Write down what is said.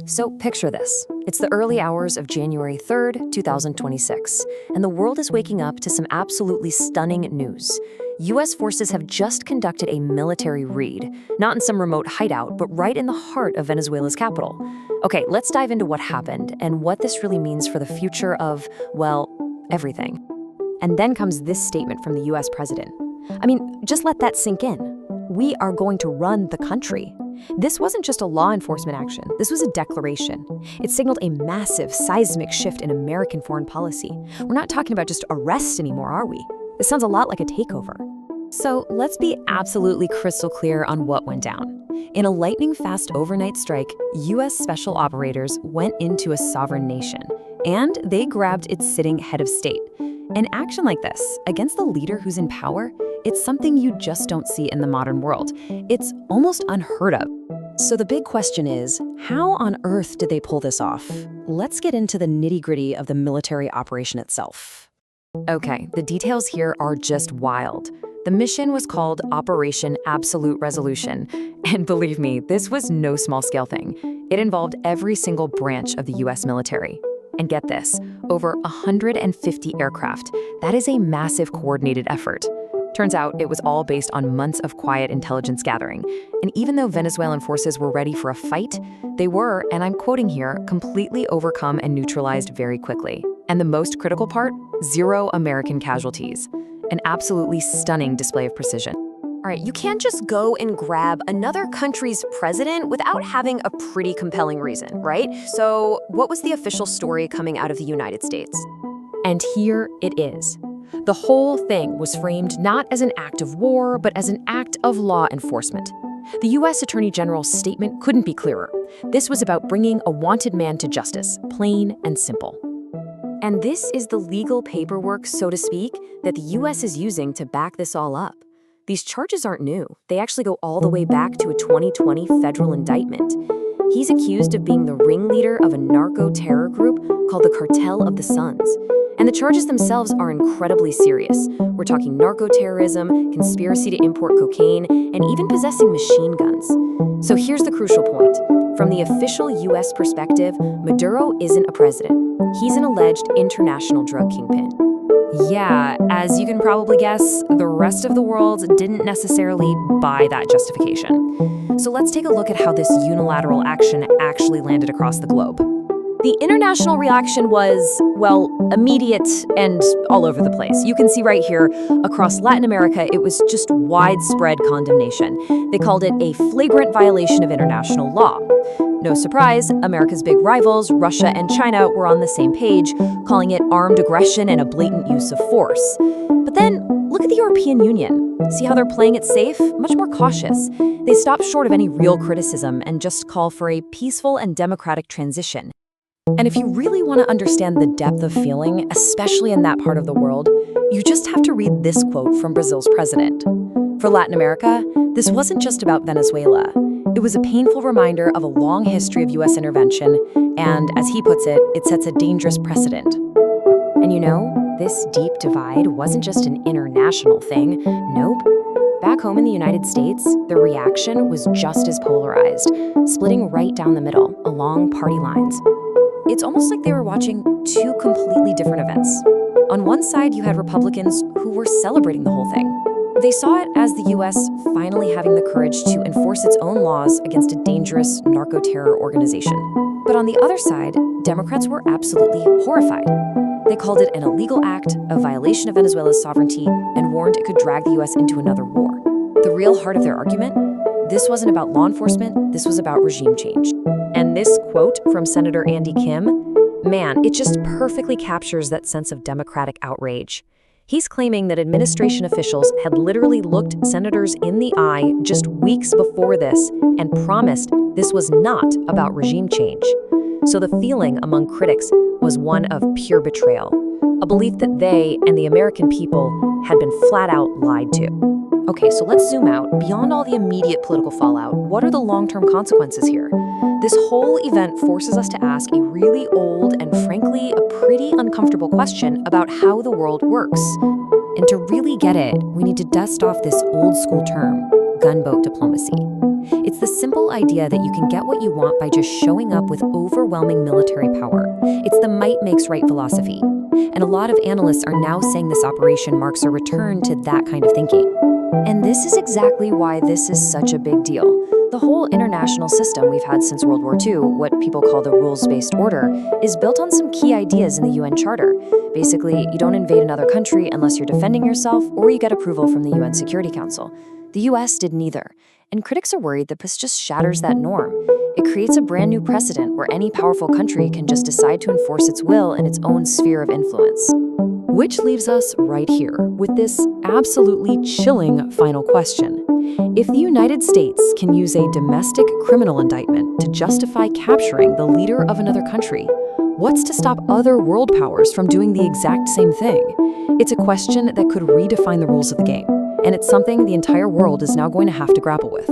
So picture this. It's the early hours of January 3rd, 2026, and the world is waking up to some absolutely stunning news. U.S. forces have just conducted a military raid, not in some remote hideout, but right in the heart of Venezuela's capital. Okay, let's dive into what happened and what this really means for the future of, well, everything. And then comes this statement from the U.S. president. I mean, just let that sink in. We are going to run the country. This wasn't just a law enforcement action. This was a declaration. It signaled a massive, seismic shift in American foreign policy. We're not talking about just arrests anymore, are we? This sounds a lot like a takeover. So let's be absolutely crystal clear on what went down. In a lightning-fast overnight strike, U.S. special operators went into a sovereign nation, and they grabbed its sitting head of state. An action like this, against the leader who's in power, it's something you just don't see in the modern world. It's almost unheard of. So the big question is, how on earth did they pull this off? Let's get into the nitty-gritty of the military operation itself. Okay, the details here are just wild. The mission was called Operation Absolute Resolution. And believe me, this was no small-scale thing. It involved every single branch of the U.S. military. And get this, over 150 aircraft. That is a massive coordinated effort. Turns out it was all based on months of quiet intelligence gathering. And even though Venezuelan forces were ready for a fight, they were, and I'm quoting here, completely overcome and neutralized very quickly. And the most critical part, 0 American casualties. An absolutely stunning display of precision. All right, you can't just go and grab another country's president without having a pretty compelling reason, right? So what was the official story coming out of the United States? And here it is. The whole thing was framed not as an act of war, but as an act of law enforcement. The U.S. Attorney General's statement couldn't be clearer. This was about bringing a wanted man to justice, plain and simple. And this is the legal paperwork, so to speak, that the U.S. is using to back this all up. These charges aren't new. They actually go all the way back to a 2020 federal indictment. He's accused of being the ringleader of a narco-terror group called the Cartel of the Suns. And the charges themselves are incredibly serious. We're talking narco-terrorism, conspiracy to import cocaine, and even possessing machine guns. So here's the crucial point. From the official U.S. perspective, Maduro isn't a president. He's an alleged international drug kingpin. Yeah, as you can probably guess, the rest of the world didn't necessarily buy that justification. So let's take a look at how this unilateral action actually landed across the globe. The international reaction was, well, immediate and all over the place. You can see right here, across Latin America, it was just widespread condemnation. They called it a flagrant violation of international law. No surprise, America's big rivals, Russia and China, were on the same page, calling it armed aggression and a blatant use of force. But then, look at the European Union. See how they're playing it safe? Much more cautious. They stop short of any real criticism and just call for a peaceful and democratic transition. And if you really want to understand the depth of feeling, especially in that part of the world, you just have to read this quote from Brazil's president. For Latin America, this wasn't just about Venezuela. It was a painful reminder of a long history of U.S. intervention, and as he puts it, it sets a dangerous precedent. And you know, this deep divide wasn't just an international thing. Nope. Back home in the United States, the reaction was just as polarized, splitting right down the middle, along party lines. It's almost like they were watching two completely different events. On one side, you had Republicans who were celebrating the whole thing. They saw it as the U.S. finally having the courage to enforce its own laws against a dangerous narco-terror organization. But on the other side, Democrats were absolutely horrified. They called it an illegal act, a violation of Venezuela's sovereignty, and warned it could drag the U.S. into another war. The real heart of their argument? This wasn't about law enforcement, this was about regime change. And this quote from Senator Andy Kim, man, it just perfectly captures that sense of democratic outrage. He's claiming that administration officials had literally looked senators in the eye just weeks before this and promised this was not about regime change. So the feeling among critics was one of pure betrayal, a belief that they and the American people had been flat out lied to. Okay, so let's zoom out. Beyond all the immediate political fallout, what are the long-term consequences here? This whole event forces us to ask a really old and frankly a pretty uncomfortable question about how the world works. And to really get it, we need to dust off this old school term, gunboat diplomacy. It's the simple idea that you can get what you want by just showing up with overwhelming military power. It's the might makes right philosophy. And a lot of analysts are now saying this operation marks a return to that kind of thinking. And this is exactly why this is such a big deal. The whole international system we've had since World War II, what people call the rules-based order, is built on some key ideas in the UN Charter. Basically, you don't invade another country unless you're defending yourself or you get approval from the UN Security Council. The US did neither, and critics are worried that this just shatters that norm. It creates a brand new precedent where any powerful country can just decide to enforce its will in its own sphere of influence. Which leaves us right here with this absolutely chilling final question. If the United States can use a domestic criminal indictment to justify capturing the leader of another country, what's to stop other world powers from doing the exact same thing? It's a question that could redefine the rules of the game, and it's something the entire world is now going to have to grapple with.